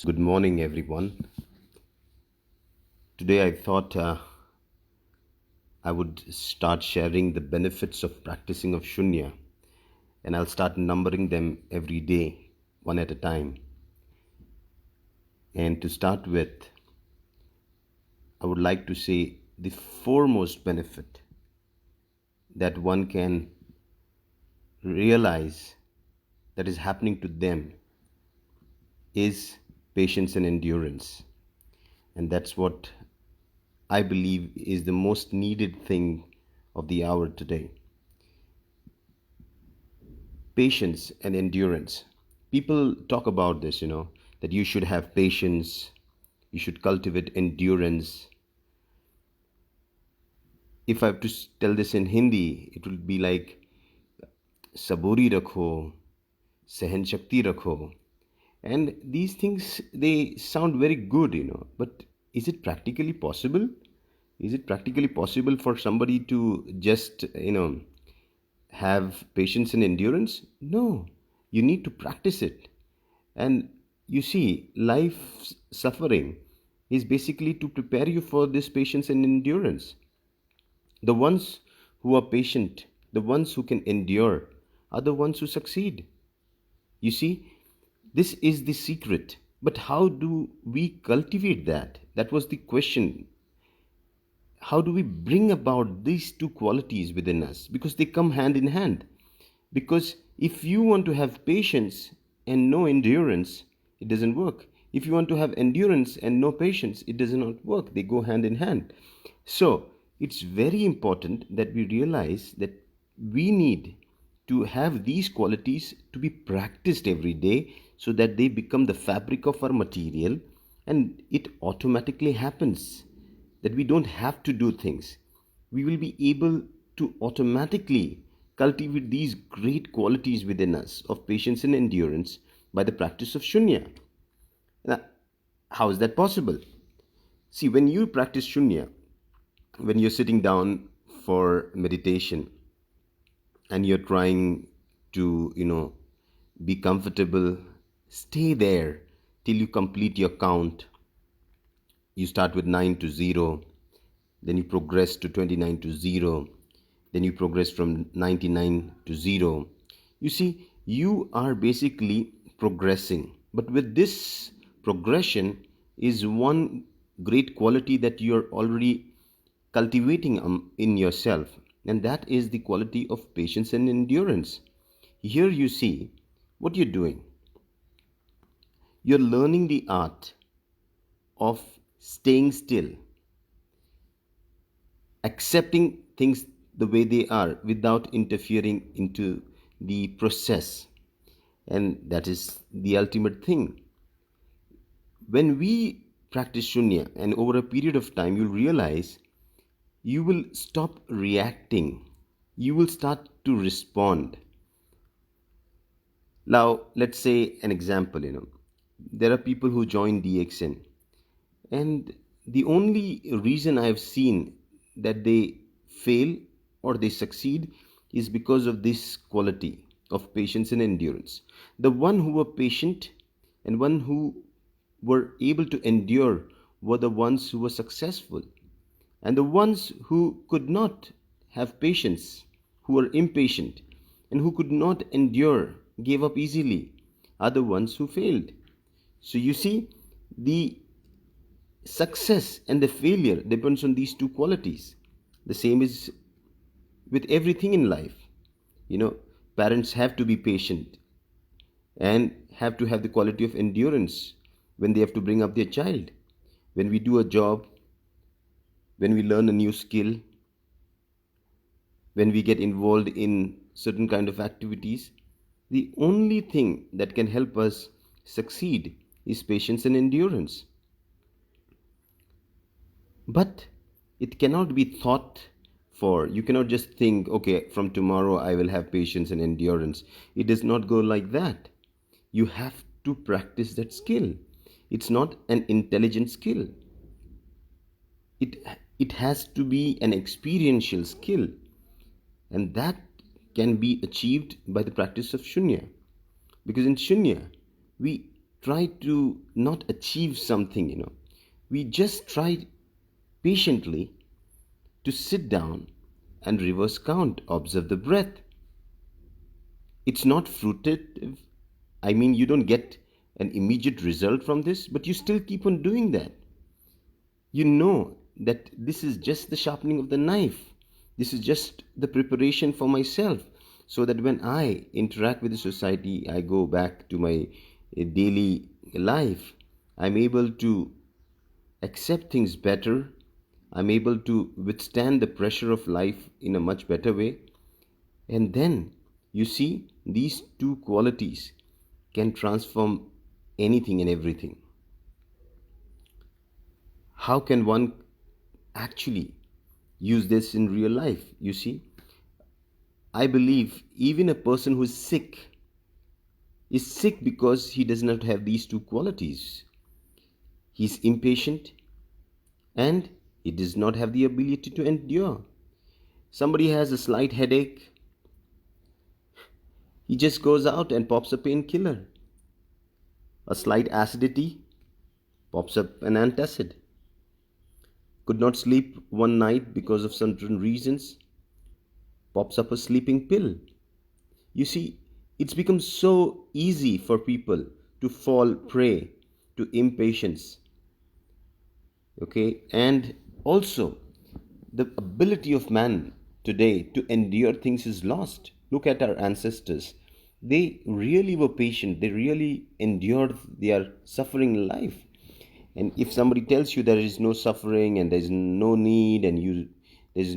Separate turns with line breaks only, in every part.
Good morning, everyone. Today I thought I would start sharing the benefits of practicing of Shunya, and I'll start numbering them every day, one at a time. And to start with, I would like to say the foremost benefit that one can realize that is happening to them is patience and endurance. And that's what I believe is the most needed thing of the hour today. Patience and endurance. People talk about this, that you should have patience, you should cultivate endurance. If I have to tell this in Hindi, it will be like saburi rakho, sehen shakti rakho. And these things, they sound very good, but is it practically possible? Is it practically possible for somebody to just, have patience and endurance? No, you need to practice it. And you see, life's suffering is basically to prepare you for this patience and endurance. The ones who are patient, the ones who can endure, are the ones who succeed. You see, this is the secret. But how do we cultivate that? That was the question. How do we bring about these two qualities within us? Because they come hand in hand. Because if you want to have patience and no endurance, it doesn't work. If you want to have endurance and no patience, it does not work. They go hand in hand. So it's very important that we realize that we need to have these qualities to be practiced every day so that they become the fabric of our material, and it automatically happens that we don't have to do things. We will be able to automatically cultivate these great qualities within us of patience and endurance by the practice of Shunya. Now, how is that possible? See, when you practice Shunya, when you're sitting down for meditation and you're trying to, be comfortable, stay there till you complete your count. You start with 9 to 0, then you progress to 29 to 0, then you progress from 99 to 0. You see, you are basically progressing. But with this progression is one great quality that you're already cultivating in yourself, and that is the quality of patience and endurance. Here you see what you're doing. You're learning the art of staying still, accepting things the way they are without interfering into the process. And that is the ultimate thing. When we practice Shunya, and over a period of time, you'll realize you will stop reacting. You will start to respond. Now, let's say an example, there are people who join DXN, and the only reason I've seen that they fail or they succeed is because of this quality of patience and endurance. The one who were patient and one who were able to endure were the ones who were successful. And the ones who could not have patience, who were impatient, and who could not endure, gave up easily, are the ones who failed. So you see, the success and the failure depends on these two qualities. The same is with everything in life. You know, Parents have to be patient and have to have the quality of endurance when they have to bring up their child. When we do a job, when we learn a new skill, when we get involved in certain kind of activities, the only thing that can help us succeed is patience and endurance. But it cannot be thought for. You cannot just think, okay, from tomorrow I will have patience and endurance. It does not go like that. You have to practice that skill. It's not an intelligent skill. It, it has to be an experiential skill. And that can be achieved by the practice of Shunya. Because in Shunya, we try to not achieve something, we just try patiently to sit down and reverse count, observe the breath. It's not fruitive. I mean, you don't get an immediate result from this, but you still keep on doing that. You know that this is just the sharpening of the knife. This is just the preparation for myself, so that when I interact with the society, I go back to my daily life, I'm able to accept things better. I'm able to withstand the pressure of life in a much better way. And then, you see, these two qualities can transform anything and everything. How can one actually use this in real life? You see, I believe even a person who is sick because he does not have these two qualities. He's impatient and he does not have the ability to endure. Somebody has a slight headache, he just goes out and pops a painkiller. A slight acidity, pops up an antacid. Could not sleep one night because of certain reasons, pops up a sleeping pill. You see, it's become so easy for people to fall prey to impatience, okay? And also, the ability of man today to endure things is lost. Look at our ancestors. They really were patient, they really endured their suffering life. And if somebody tells you there is no suffering and there's no need, and there's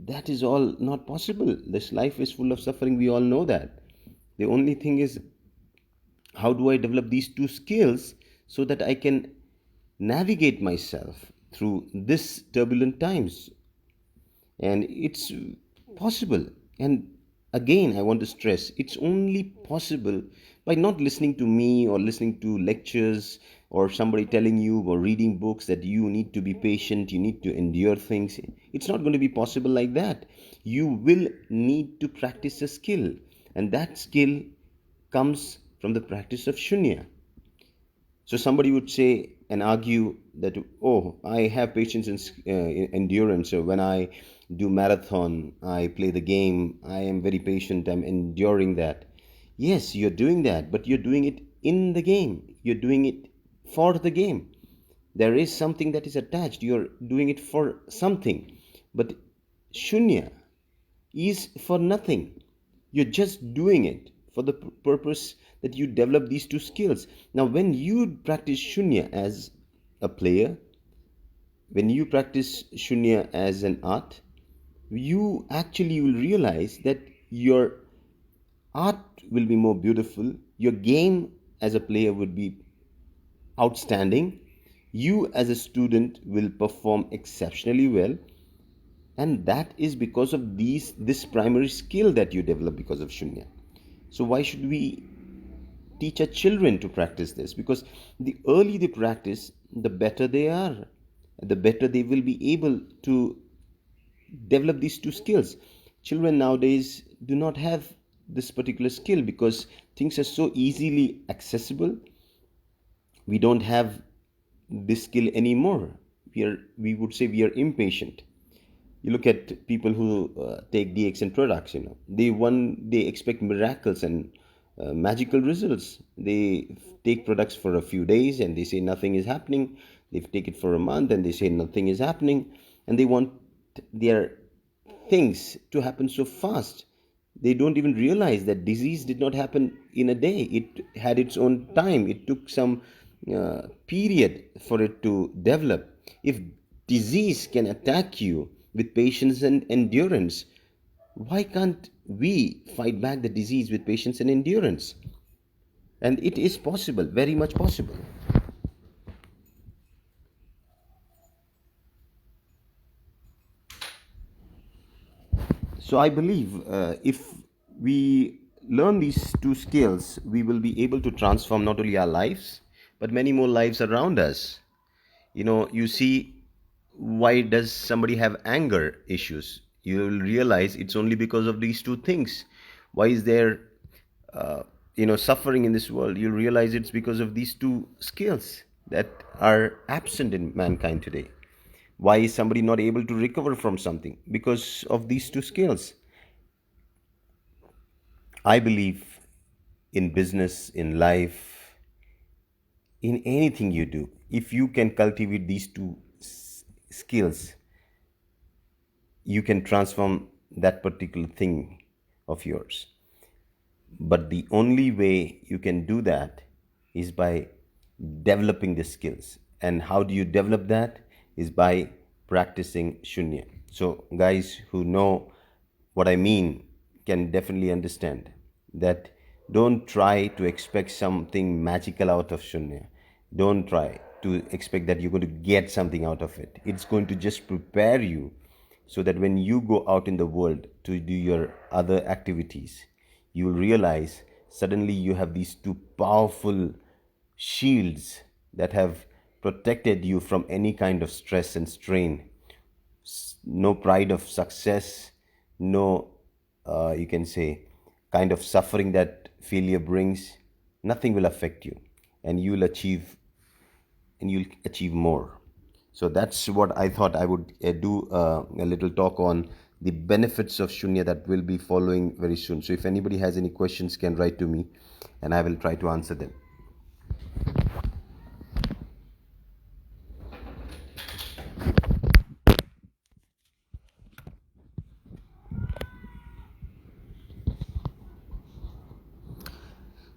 that is all not possible. This life is full of suffering, we all know that. The only thing is, how do I develop these two skills so that I can navigate myself through this turbulent times? And it's possible. And again, I want to stress, it's only possible by not listening to me or listening to lectures or somebody telling you or reading books that you need to be patient, you need to endure things. It's not going to be possible like that. You will need to practice a skill, and that skill comes from the practice of shunya. So somebody would say and argue that, oh, I have patience and endurance. So when I do marathon, I play the game, I am very patient, I'm enduring that. Yes, you're doing that, but you're doing it in the game. You're doing it for the game. There is something that is attached. You're doing it for something. But shunya is for nothing. You're just doing it for the purpose that you develop these two skills. Now, when you practice shunya as a player, when you practice shunya as an art, you actually will realize that your art will be more beautiful, your game as a player would be outstanding, you as a student will perform exceptionally well, and that is because of this primary skill that you develop because of shunya. So why should we teach our children to practice this? Because the early they practice, the better they are, the better they will be able to develop these two skills. Children nowadays do not have this particular skill because things are so easily accessible. We don't have this skill anymore. We would say we are impatient. You look at people who take DXN products, they expect miracles and magical results. They take products for a few days and they say nothing is happening. They take it for a month and they say nothing is happening, and they want their things to happen so fast. They don't even realize that disease did not happen in a day. It had its own time. It took some period for it to develop. If disease can attack you with patience and endurance, why can't we fight back the disease with patience and endurance? And it is possible, very much possible. So I believe if we learn these two skills, we will be able to transform not only our lives, but many more lives around us. You see, why does somebody have anger issues? You will realize it's only because of these two things. Why is there suffering in this world, you'll realize it's because of these two skills that are absent in mankind today. Why is somebody not able to recover from something? Because of these two skills. I believe in business, in life, in anything you do, if you can cultivate these two skills, you can transform that particular thing of yours. But the only way you can do that is by developing the skills. And how do you develop that? Is by practicing Shunya. So, guys who know what I mean can definitely understand that don't try to expect something magical out of Shunya. Don't try to expect that you're going to get something out of it. It's going to just prepare you so that when you go out in the world to do your other activities, you will realize suddenly you have these two powerful shields that have protected you from any kind of stress and strain. No pride of success, no, you can say, kind of suffering that failure brings. Nothing will affect you, and you'll achieve more. So that's what I thought I would do a little talk on the benefits of Shunya that will be following very soon. So if anybody has any questions, can write to me, and I will try to answer them.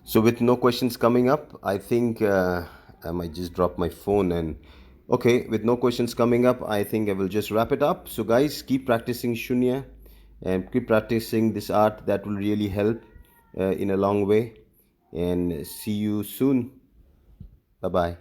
So with no questions coming up, I think I might just drop my phone and okay, with no questions coming up, I think I will just wrap it up. So guys, keep practicing Shunya and keep practicing this art. That will really help in a long way. And see you soon. Bye bye.